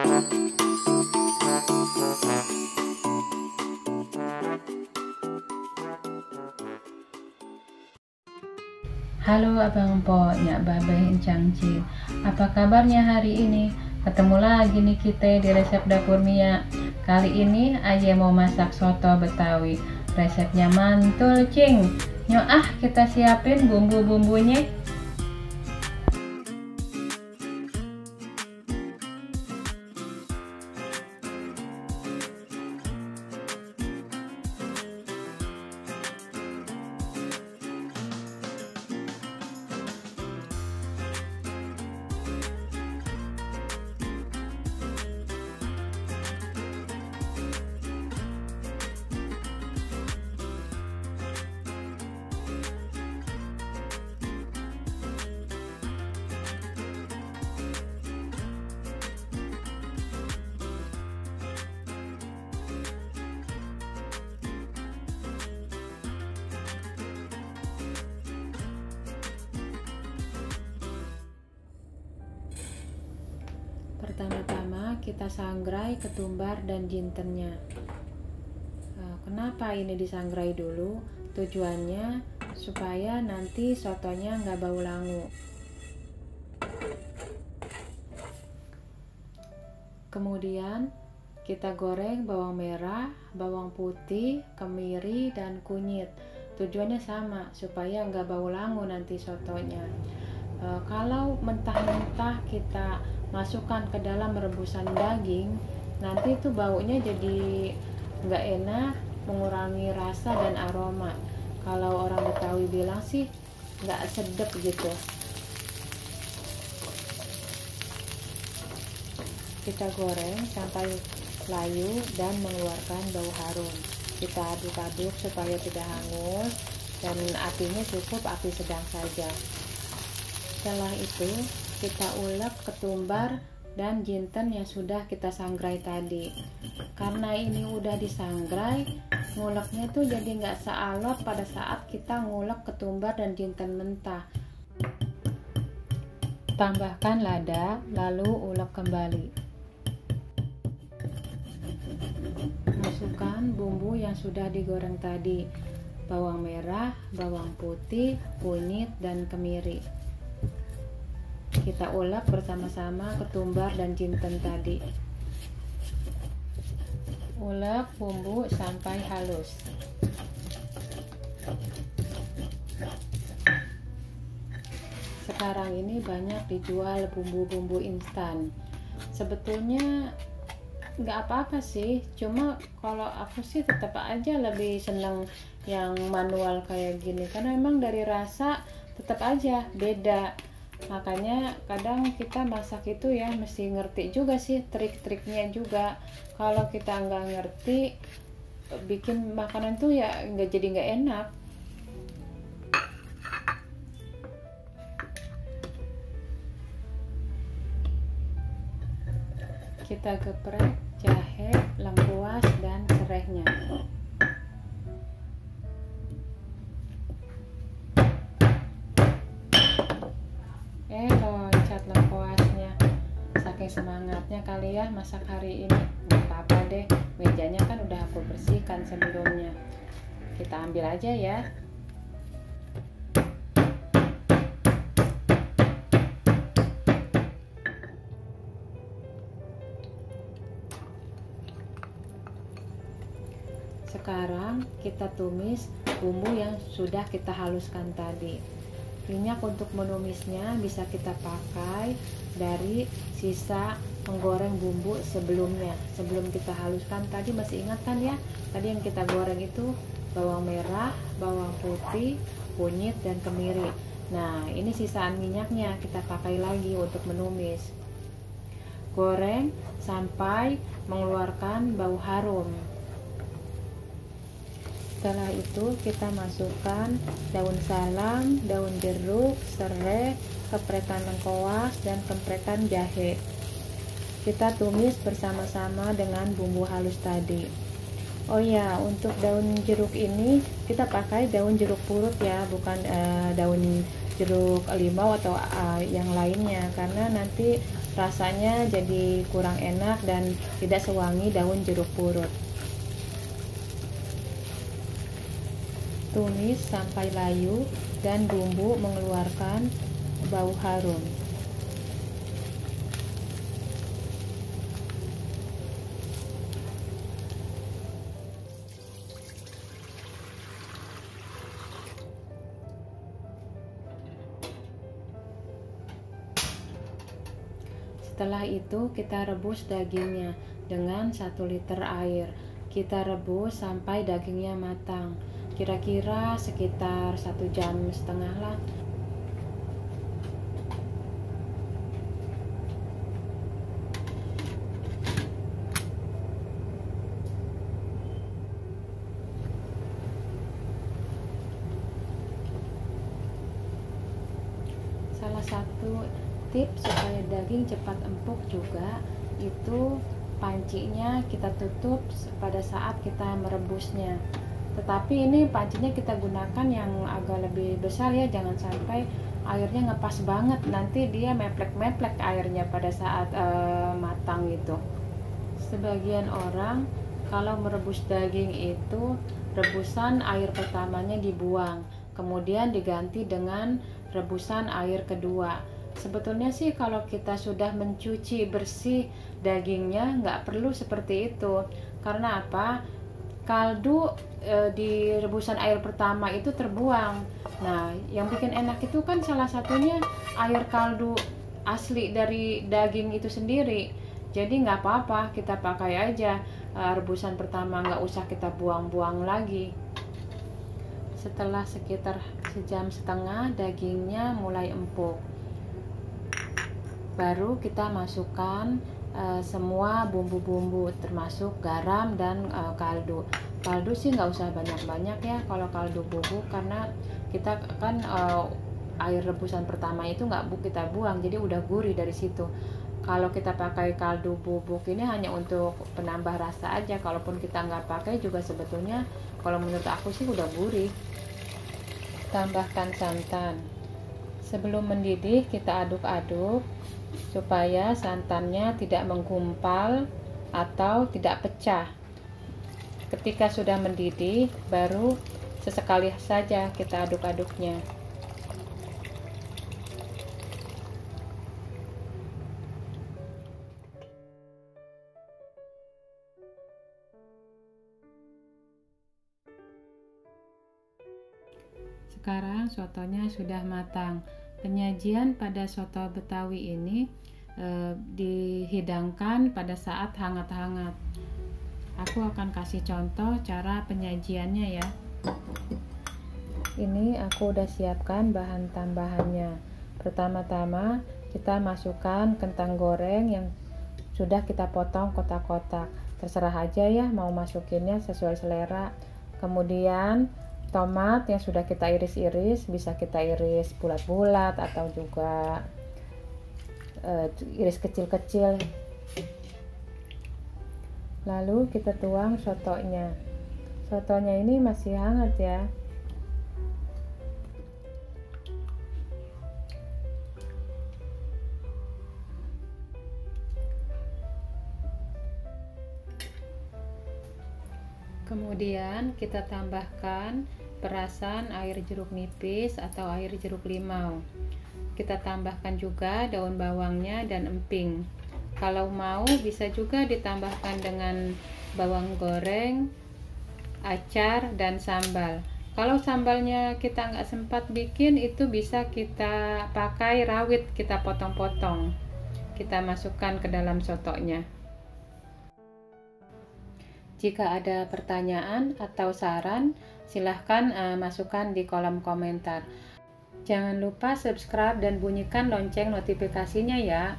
Halo Abang Po, Nyak Babe Encang Cil. Apa kabarnya hari ini? Ketemu lagi nih kita di resep dapur Mia. Kali ini Aye mau masak soto Betawi. Resepnya mantul cing. Nyok kita siapin bumbu-bumbunya. Pertama-tama kita sangrai ketumbar dan jintennya. Kenapa ini disangrai dulu? Tujuannya supaya nanti sotonya nggak bau langu. Kemudian kita goreng bawang merah, bawang putih, kemiri, dan kunyit. Tujuannya sama, supaya nggak bau langu nanti sotonya. Kalau mentah-mentah kita masukkan ke dalam rebusan daging, nanti itu baunya jadi nggak enak, mengurangi rasa dan aroma. Kalau orang Betawi bilang sih nggak sedap gitu. Kita goreng sampai layu dan mengeluarkan bau harum. Kita aduk-aduk supaya tidak hangus, dan apinya cukup api sedang saja. Setelah itu kita ulek ketumbar dan jinten yang sudah kita sangrai tadi. Karena ini udah disangrai, nguleknya tuh jadi nggak sealot pada saat kita ngulek ketumbar dan jinten mentah. Tambahkan lada, lalu ulek kembali. Masukkan bumbu yang sudah digoreng tadi, bawang merah, bawang putih, kunyit, dan kemiri. Kita ulek bersama-sama ketumbar dan jinten tadi. Ulek bumbu sampai halus. Sekarang ini banyak dijual bumbu-bumbu instan. Sebetulnya nggak apa-apa sih, cuma kalau aku sih tetap aja lebih seneng yang manual kayak gini, karena memang dari rasa tetap aja beda. Makanya kadang kita masak itu ya mesti ngerti juga sih trik-triknya juga. Kalau kita nggak ngerti, bikin makanan tuh ya jadi nggak enak. Kita geprek jahe, lengkuas, dan serehnya. Loncat lengkuasnya. Saking semangatnya kali ya masak hari ini. Nggak apa-apa deh, mejanya kan udah aku bersihkan sebelumnya. Kita ambil aja ya. Sekarang kita tumis bumbu yang sudah kita haluskan tadi. Minyak untuk menumisnya bisa kita pakai dari sisa menggoreng bumbu sebelumnya. Sebelum kita haluskan tadi, masih ingat kan ya? Tadi yang kita goreng itu bawang merah, bawang putih, kunyit, dan kemiri. Nah, ini sisaan minyaknya kita pakai lagi untuk menumis. Goreng sampai mengeluarkan bau harum. Setelah itu kita masukkan daun salam, daun jeruk, serai, keprekan lengkoas, dan keprekan jahe. Kita tumis bersama-sama dengan bumbu halus tadi. Oh ya, untuk daun jeruk ini kita pakai daun jeruk purut ya, bukan daun jeruk limau atau yang lainnya, karena nanti rasanya jadi kurang enak dan tidak sewangi daun jeruk purut. Tumis sampai layu dan bumbu mengeluarkan bau harum. Setelah itu kita rebus dagingnya dengan 1 liter air. Kita rebus sampai dagingnya matang. Kira-kira sekitar 1,5 jam lah. Salah satu tips supaya daging cepat empuk juga itu pancinya kita tutup pada saat kita merebusnya. Tetapi ini pancinya kita gunakan yang agak lebih besar ya, jangan sampai airnya ngepas banget, nanti dia meplek-meplek airnya pada saat matang gitu. Sebagian orang kalau merebus daging itu rebusan air pertamanya dibuang, kemudian diganti dengan rebusan air kedua. Sebetulnya sih kalau kita sudah mencuci bersih dagingnya nggak perlu seperti itu. Karena apa? Kaldu di rebusan air pertama itu terbuang. Nah, yang bikin enak itu kan salah satunya air kaldu asli dari daging itu sendiri. Jadi nggak apa-apa, kita pakai aja rebusan pertama, nggak usah kita buang-buang lagi. Setelah sekitar 1,5 jam dagingnya mulai empuk. Baru kita masukkan semua bumbu-bumbu termasuk garam dan kaldu. Kaldu sih nggak usah banyak-banyak ya kalau kaldu bubuk, karena kita kan air rebusan pertama itu nggak kita buang, jadi udah gurih dari situ. Kalau kita pakai kaldu bubuk ini hanya untuk penambah rasa aja, kalaupun kita nggak pakai juga sebetulnya kalau menurut aku sih udah gurih. Tambahkan santan. Sebelum mendidih kita aduk-aduk supaya santannya tidak menggumpal atau tidak pecah. Ketika sudah mendidih, baru sesekali saja kita aduk-aduknya. Sekarang sotonya sudah matang. Penyajian pada soto Betawi ini dihidangkan pada saat hangat-hangat. Aku akan kasih contoh cara penyajiannya ya. Ini aku udah siapkan bahan tambahannya. Pertama-tama kita masukkan kentang goreng yang sudah kita potong kotak-kotak. Terserah aja ya mau masukinnya sesuai selera. Kemudian tomat yang sudah kita iris-iris, bisa kita iris bulat-bulat atau juga iris kecil-kecil. Lalu kita tuang sotonya. Sotonya ini masih hangat ya. Kemudian kita tambahkan perasan air jeruk nipis atau air jeruk limau. Kita tambahkan juga daun bawangnya dan emping. Kalau mau bisa juga ditambahkan dengan bawang goreng, acar, dan sambal. Kalau sambalnya kita nggak sempat bikin, itu bisa kita pakai rawit, kita potong-potong. Kita masukkan ke dalam sotonya. Jika ada pertanyaan atau saran, silahkan masukkan di kolom komentar. Jangan lupa subscribe dan bunyikan lonceng notifikasinya ya.